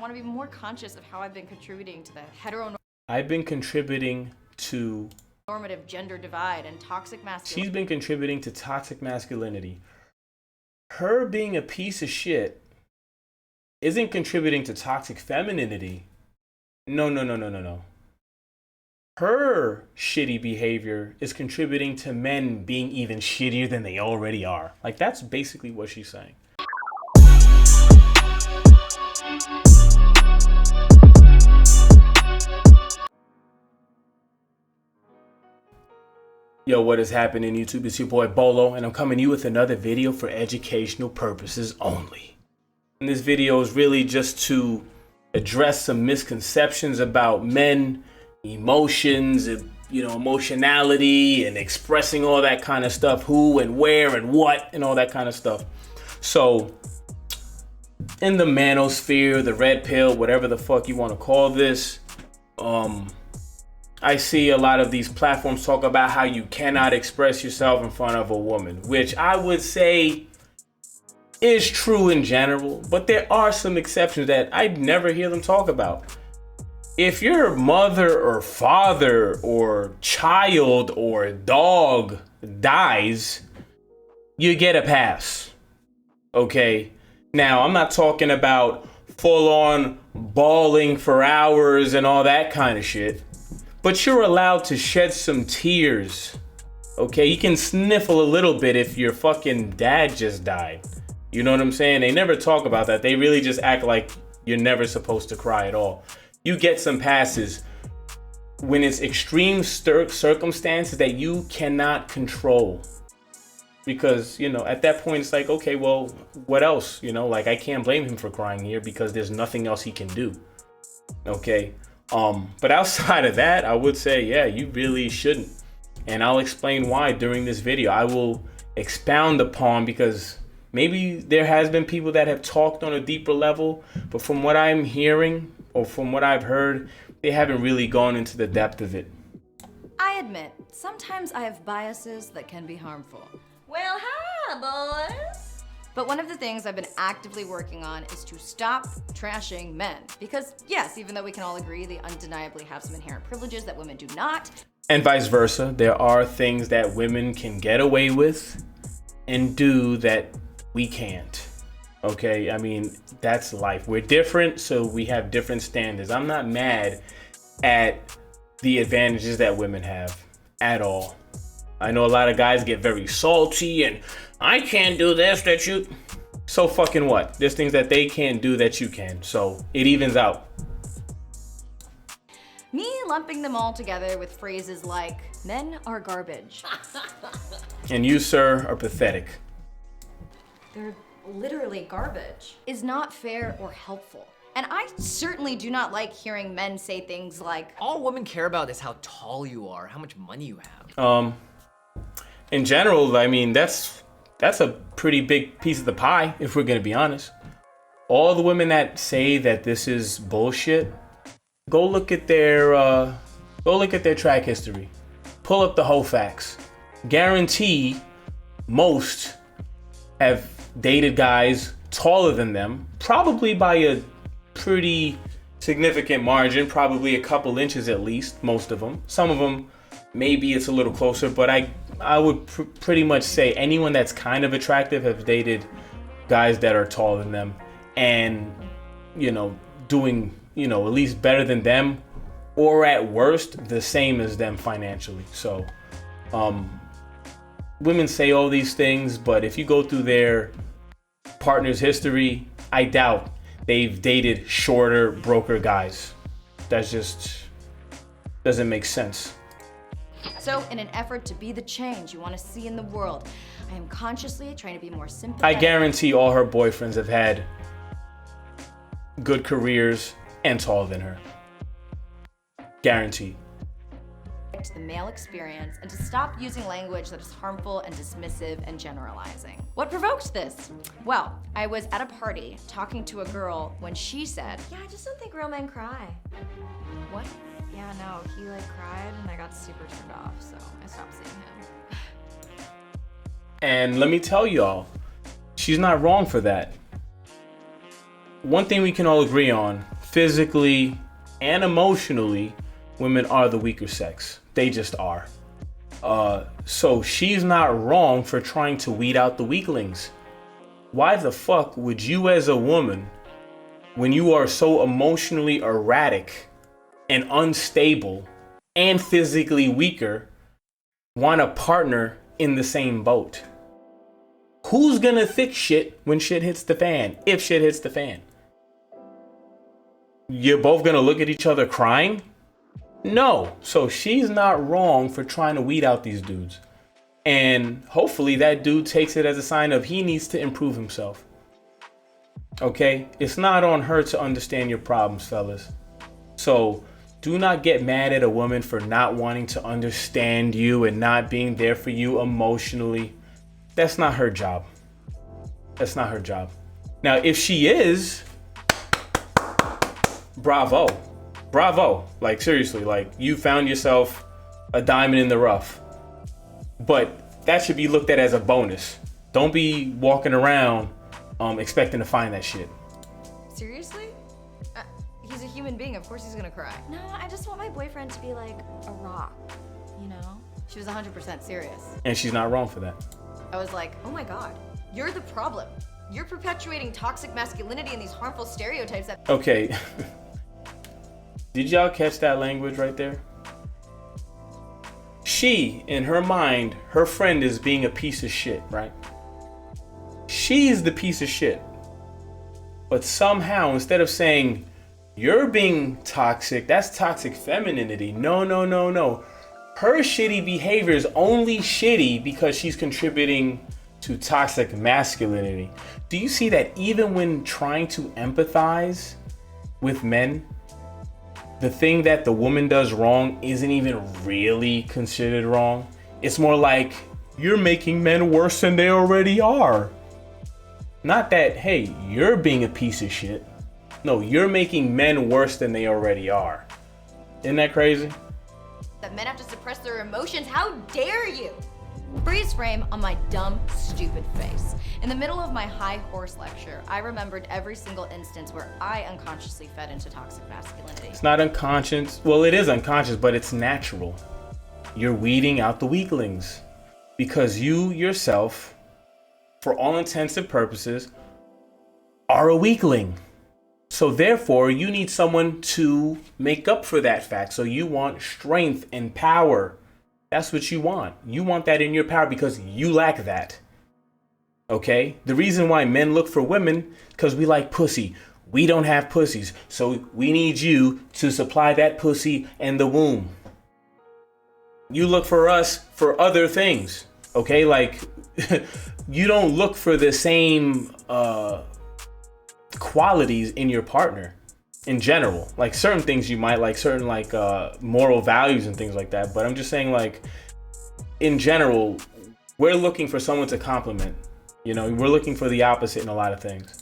want to be more conscious of how I've been contributing to the I've been contributing to heteronormative gender divide and toxic masculinity. She's been contributing to toxic masculinity. Her being a piece of shit isn't contributing to toxic femininity. No. Her shitty behavior is contributing to men being even shittier than they already are. Like, that's basically what she's saying. Yo, what is happening, YouTube? It's your boy Bolo, and I'm coming to you with another video for educational purposes only. And this video is really just to address some misconceptions about men, emotions, emotionality, and expressing all that kind of stuff, who and where and what, and all that kind of stuff. So, in the manosphere, the red pill, whatever the fuck you want to call this, I see a lot of these platforms talk about how you cannot express yourself in front of a woman, which I would say is true in general, but there are some exceptions that I never hear them talk about. If your mother or father or child or dog dies, you get a pass. Okay? Now, I'm not talking about full on bawling for hours and all that kind of shit. But you're allowed to shed some tears, okay? You can sniffle a little bit if your fucking dad just died. You know what I'm saying? They never talk about that. They really just act like you're never supposed to cry at all. You get some passes when it's extreme circumstances that you cannot control. Because, at that point, it's like, okay, well, what else? Like, I can't blame him for crying here because there's nothing else he can do, okay? But outside of that, I would say, yeah, you really shouldn't. And I'll explain why during this video. I will expound upon, because maybe there has been people that have talked on a deeper level, but from what I'm hearing or from what I've heard, they haven't really gone into the depth of it. I admit, sometimes I have biases that can be harmful. Well, hi, boys. But one of the things I've been actively working on is to stop trashing men. Because yes, even though we can all agree they undeniably have some inherent privileges that women do not. And vice versa, there are things that women can get away with and do that we can't. Okay, I mean, that's life. We're different, so we have different standards. I'm not mad at the advantages that women have at all. I know a lot of guys get very salty and I can't do this that you. So fucking what? There's things that they can't do that you can. So it evens out. Me lumping them all together with phrases like, men are garbage. And you, sir, are pathetic. They're literally garbage. Is not fair or helpful. And I certainly do not like hearing men say things like, all women care about is how tall you are, how much money you have. In general, I mean, that's a pretty big piece of the pie, if we're gonna be honest. All the women that say that this is bullshit, go look at their track history. Pull up the whole facts. Guarantee most have dated guys taller than them, probably by a pretty significant margin, probably a couple inches at least, most of them. Some of them, maybe it's a little closer, but I would pretty much say anyone that's kind of attractive have dated guys that are taller than them and, doing, at least better than them, or at worst, the same as them financially. So, women say all these things, but if you go through their partner's history, I doubt they've dated shorter, broker guys. That just doesn't make sense. So in an effort to be the change you want to see in the world, I am consciously trying to be more sympathetic. I guarantee all her boyfriends have had good careers and taller than her. Guaranteed. To the male experience and to stop using language that is harmful and dismissive and generalizing. What provoked this? Well, I was at a party talking to a girl when she said, yeah, I just don't think real men cry. What? Yeah, no, he cried and I got super turned off, so I stopped seeing him. And let me tell y'all, she's not wrong for that. One thing we can all agree on physically and emotionally, women are the weaker sex. They just are. So she's not wrong for trying to weed out the weaklings. Why the fuck would you as a woman, when you are so emotionally erratic and unstable and physically weaker, want a partner in the same boat? Who's gonna fix shit when shit hits the fan? If shit hits the fan, you're both gonna look at each other crying? No. So she's not wrong for trying to weed out these dudes. And hopefully that dude takes it as a sign of he needs to improve himself. Okay? It's not on her to understand your problems, fellas. So do not get mad at a woman for not wanting to understand you and not being there for you emotionally. That's not her job. That's not her job. Now, if she is, bravo. Bravo. Like, seriously, like, you found yourself a diamond in the rough. But that should be looked at as a bonus. Don't be walking around expecting to find that shit. Seriously? He's a human being, of course he's gonna cry. No, I just want my boyfriend to be like a rock, you know? She was 100% serious. And she's not wrong for that. I was like, oh my God, you're the problem. You're perpetuating toxic masculinity and these harmful stereotypes that— Okay. Did y'all catch that language right there? She, in her mind, her friend is being a piece of shit, right? She's the piece of shit. But somehow, instead of saying, you're being toxic, that's toxic femininity. No, no, no, no. Her shitty behavior is only shitty because she's contributing to toxic masculinity. Do you see that even when trying to empathize with men, the thing that the woman does wrong isn't even really considered wrong? It's more like, you're making men worse than they already are. Not that, hey, you're being a piece of shit. No, you're making men worse than they already are. Isn't that crazy? that men have to suppress their emotions. How dare you? Freeze frame on my dumb, stupid face. In the middle of my high horse lecture, I remembered every single instance where I unconsciously fed into toxic masculinity. It's not unconscious. Well, it is unconscious, but it's natural. You're weeding out the weaklings because you yourself, for all intents and purposes, are a weakling. So therefore, you need someone to make up for that fact. So you want strength and power. That's what you want. You want that in your power because you lack that. Okay? The reason why men look for women, because we like pussy. We don't have pussies. So we need you to supply that pussy and the womb. You look for us for other things. Okay? Like, you don't look for the same qualities in your partner in general. Like certain things you might like, certain like moral values and things like that, but I'm just saying, like, in general, we're looking for someone to compliment. You know, we're looking for the opposite in a lot of things.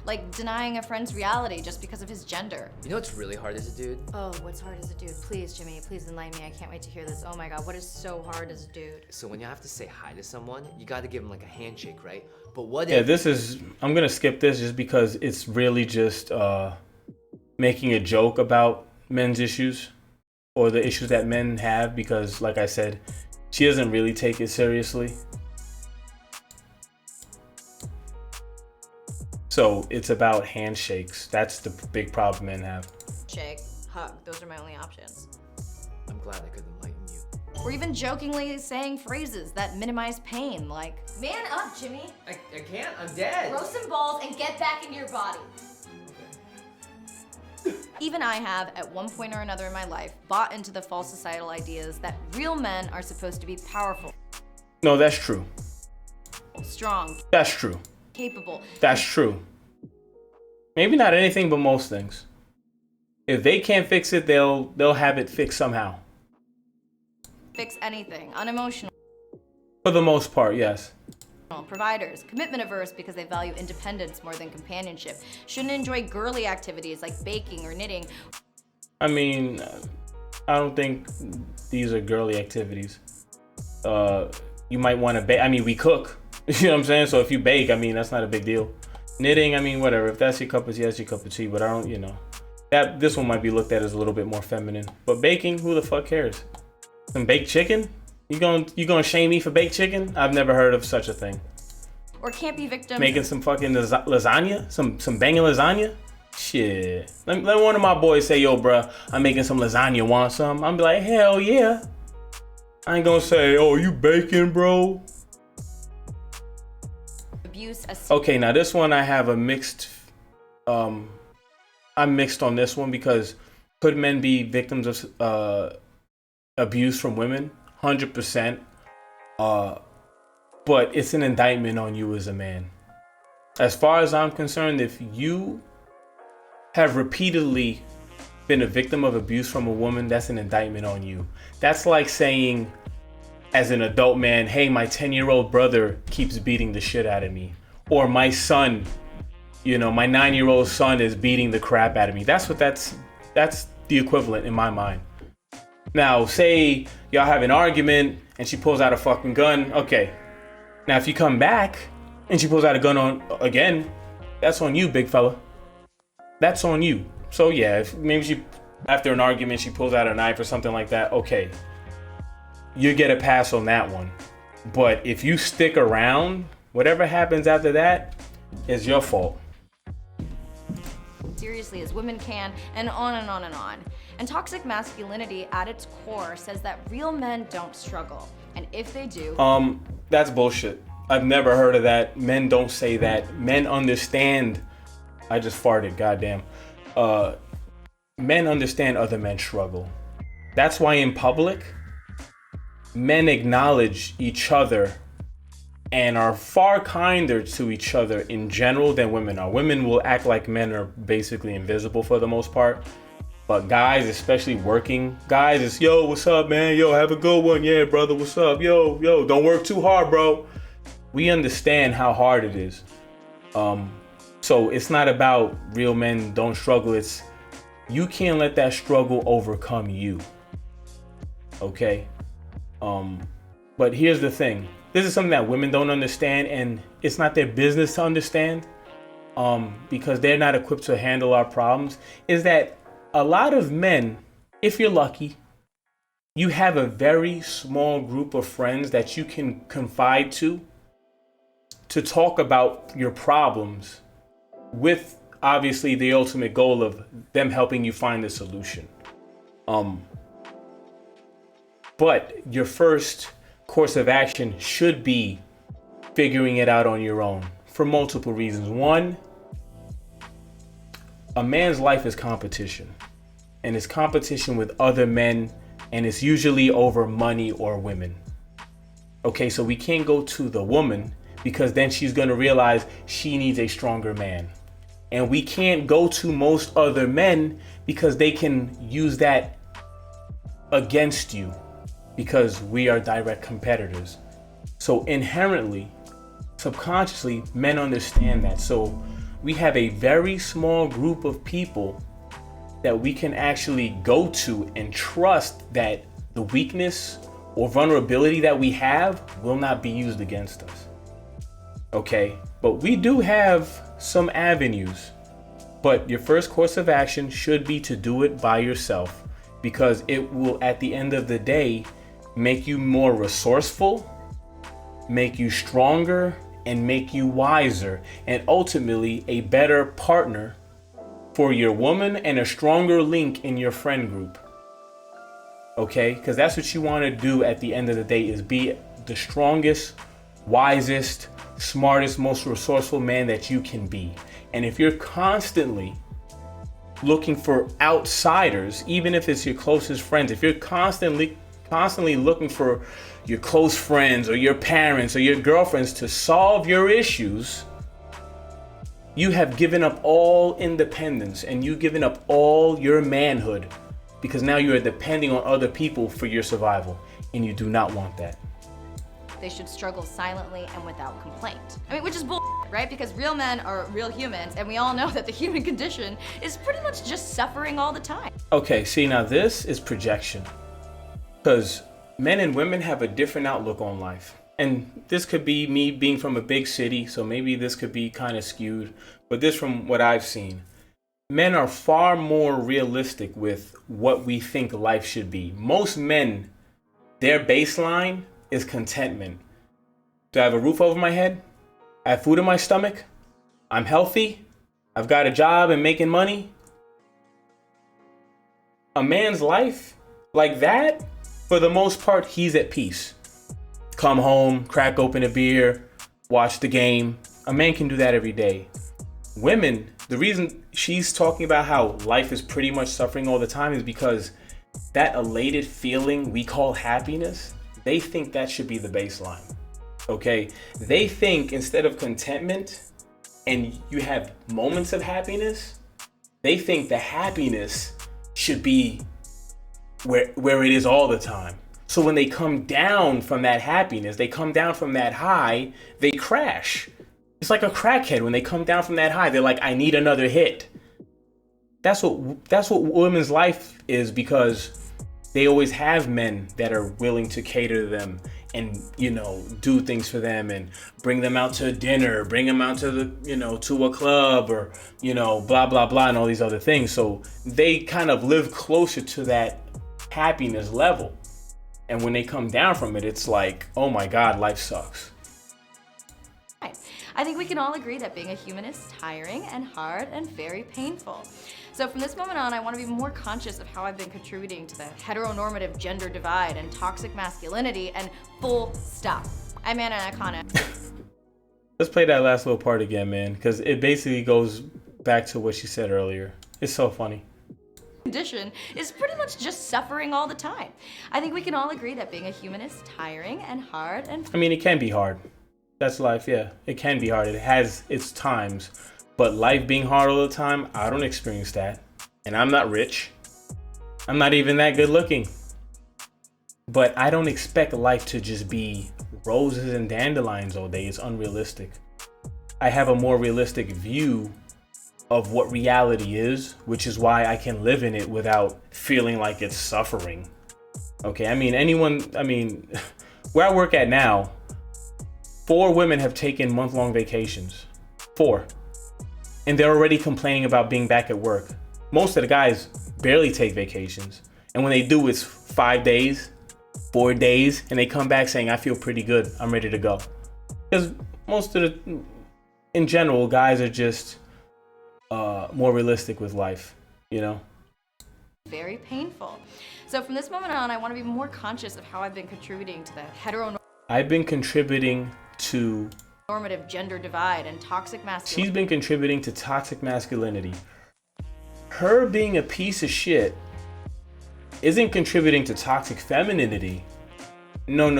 Like denying a friend's reality just because of his gender. You know what's really hard as a dude? Oh, what's hard as a dude? Please, Jimmy, please enlighten me. I can't wait to hear this. Oh my God, what is so hard as a dude? So when you have to say hi to someone, you gotta give them like a handshake, right? But what Yeah, if... I'm gonna skip this just because it's really just making a joke about men's issues or the issues that men have, because like I said, she doesn't really take it seriously. So it's about handshakes. That's the big problem men have. Shake, hug, those are my only options. I'm glad I could enlighten you. Or even jokingly saying phrases that minimize pain, like, man up, Jimmy. I can't, I'm dead. Throw some balls and get back into your body. Even I have, at one point or another in my life, bought into the false societal ideas that real men are supposed to be powerful. No, that's true. Strong. That's true. Capable. That's true. Maybe not anything, but most things. If they can't fix it, they'll have it fixed somehow. Fix anything. Unemotional. For the most part, yes. Providers. Commitment averse because they value independence more than companionship. Shouldn't enjoy girly activities like baking or knitting. I mean, I don't think these are girly activities. You might want to bake. I mean, we cook. You know what I'm saying? So if you bake, I mean, that's not a big deal. Knitting, I mean, whatever. If that's your cup of tea, that's your cup of tea. But I don't, you know. This one might be looked at as a little bit more feminine. But baking, who the fuck cares? Some baked chicken? You gonna shame me for baked chicken? I've never heard of such a thing. Or can't be victims. Making some fucking lasagna? Some banging lasagna? Shit. Let one of my boys say, yo, bruh, I'm making some lasagna, want some? I'm be like, hell yeah. I ain't gonna say, oh, you baking, bro? Abuse. Okay, now this one I have a mixed, I'm mixed on this one because could men be victims of abuse from women? 100%. But it's an indictment on you as a man. As far as I'm concerned, if you have repeatedly been a victim of abuse from a woman, that's an indictment on you. That's like saying, as an adult man, hey, my 10-year-old brother keeps beating the shit out of me. Or my son, my 9-year-old son is beating the crap out of me. That's the equivalent in my mind. Now, say y'all have an argument and she pulls out a fucking gun. Okay. Now, if you come back and she pulls out a gun on again, that's on you, big fella. That's on you. So yeah, if maybe after an argument, she pulls out a knife or something like that. Okay. You get a pass on that one. But if you stick around, whatever happens after that is your fault. Seriously as women can, and on and on and on. And toxic masculinity at its core says that real men don't struggle. And if they do... That's bullshit. I've never heard of that. Men don't say that. Men understand... I just farted, goddamn. Men understand other men struggle. That's why in public, men acknowledge each other and are far kinder to each other in general than women are. Women will act like men are basically invisible for the most part. But guys, especially working guys, it's, yo, what's up, man? Yo, have a good one. Yeah, brother, what's up? Yo, don't work too hard, bro. We understand how hard it is. So it's not about real men don't struggle. It's you can't let that struggle overcome you. Okay? But here's the thing. This is something that women don't understand, and it's not their business to understand, because they're not equipped to handle our problems, is that a lot of men, if you're lucky, you have a very small group of friends that you can confide to talk about your problems with obviously the ultimate goal of them helping you find a solution. But your first course of action should be figuring it out on your own for multiple reasons. One, a man's life is competition, and it's competition with other men, and it's usually over money or women. Okay, so we can't go to the woman because then she's going to realize she needs a stronger man. And we can't go to most other men because they can use that against you because we are direct competitors. So inherently, subconsciously, men understand that. So we have a very small group of people that we can actually go to and trust that the weakness or vulnerability that we have will not be used against us. Okay, but we do have some avenues, but your first course of action should be to do it by yourself, because it will, at the end of the day, make you more resourceful, make you stronger, and make you wiser, and ultimately a better partner for your woman and a stronger link in your friend group. Okay, because that's what you want to do at the end of the day, is be the strongest, wisest, smartest, most resourceful man that you can be. And if you're constantly looking for outsiders, even if it's your closest friends, if you're constantly looking for your close friends or your parents or your girlfriends to solve your issues, you have given up all independence and you've given up all your manhood, because now you are depending on other people for your survival, and you do not want that. They should struggle silently and without complaint. I mean, which is bull, right? Because real men are real humans, and we all know that the human condition is pretty much just suffering all the time. Okay, see, now this is projection. Because men and women have a different outlook on life. And this could be me being from a big city, so maybe this could be kind of skewed. But this from what I've seen. men are far more realistic with what we think life should be. Most men, their baseline is contentment. Do I have a roof over my head? I have food in my stomach? I'm healthy? I've got a job and making money? A man's life like that, for the most part, he's at peace. Come home, crack open a beer, watch the game. A man can do that every day. Women, the reason she's talking about how life is pretty much suffering all the time is because that elated feeling we call happiness, they think that should be the baseline. Okay? They think instead of contentment and you have moments of happiness, they think the happiness should be where it is all the time. So when they come down from that happiness, they come down from that high, they crash. It's like a crackhead. When they come down from that high, they're like, I need another hit. That's what women's life is, because they always have men that are willing to cater to them and, do things for them and bring them out to dinner, bring them out to to a club, or, blah, blah, blah, and all these other things. So they kind of live closer to that happiness level. And when they come down from it, it's like, oh my God, life sucks. I think we can all agree that being a human is tiring and hard and very painful. So from this moment on, I want to be more conscious of how I've been contributing to the heteronormative gender divide and toxic masculinity, and full stop. I'm Anna Icona. Let's play that last little part again, man, because it basically goes back to what she said earlier. It's so funny. Condition is pretty much just suffering all the time. I think we can all agree that being a human is tiring and hard and... I mean, it can be hard. That's life, yeah. It can be hard. It has its times. But life being hard all the time, I don't experience that. And I'm not rich. I'm not even that good looking. But I don't expect life to just be roses and dandelions all day. It's unrealistic. I have a more realistic view of what reality is, which is why I can live in it without feeling like it's suffering. Okay, where I work at now, 4 women have taken month-long vacations. 4. And they're already complaining about being back at work. Most of the guys barely take vacations. And when they do, it's 5 days, 4 days, and they come back saying, I feel pretty good, I'm ready to go. Because in general, guys are just more realistic with life, Very painful. So from this moment on, I want to be more conscious of how I've been contributing to the I've been contributing to normative gender divide and toxic masculinity. She's been contributing to toxic masculinity. Her being a piece of shit isn't contributing to toxic femininity. No.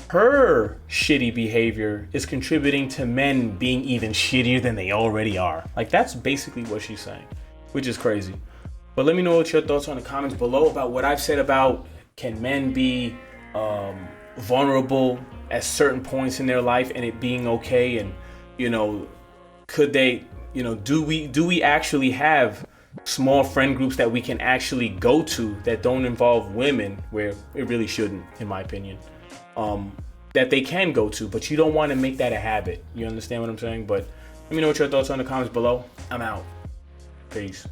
Her shitty behavior is contributing to men being even shittier than they already are. Like, that's basically what she's saying, which is crazy. But let me know what your thoughts are in the comments below about what I've said about, can men be vulnerable at certain points in their life and it being okay, and could they, do we actually have small friend groups that we can actually go to that don't involve women, where it really shouldn't, in my opinion, that they can go to, but you don't want to make that a habit. You understand what I'm saying? But let me know what your thoughts are in the comments below. I'm out. Peace.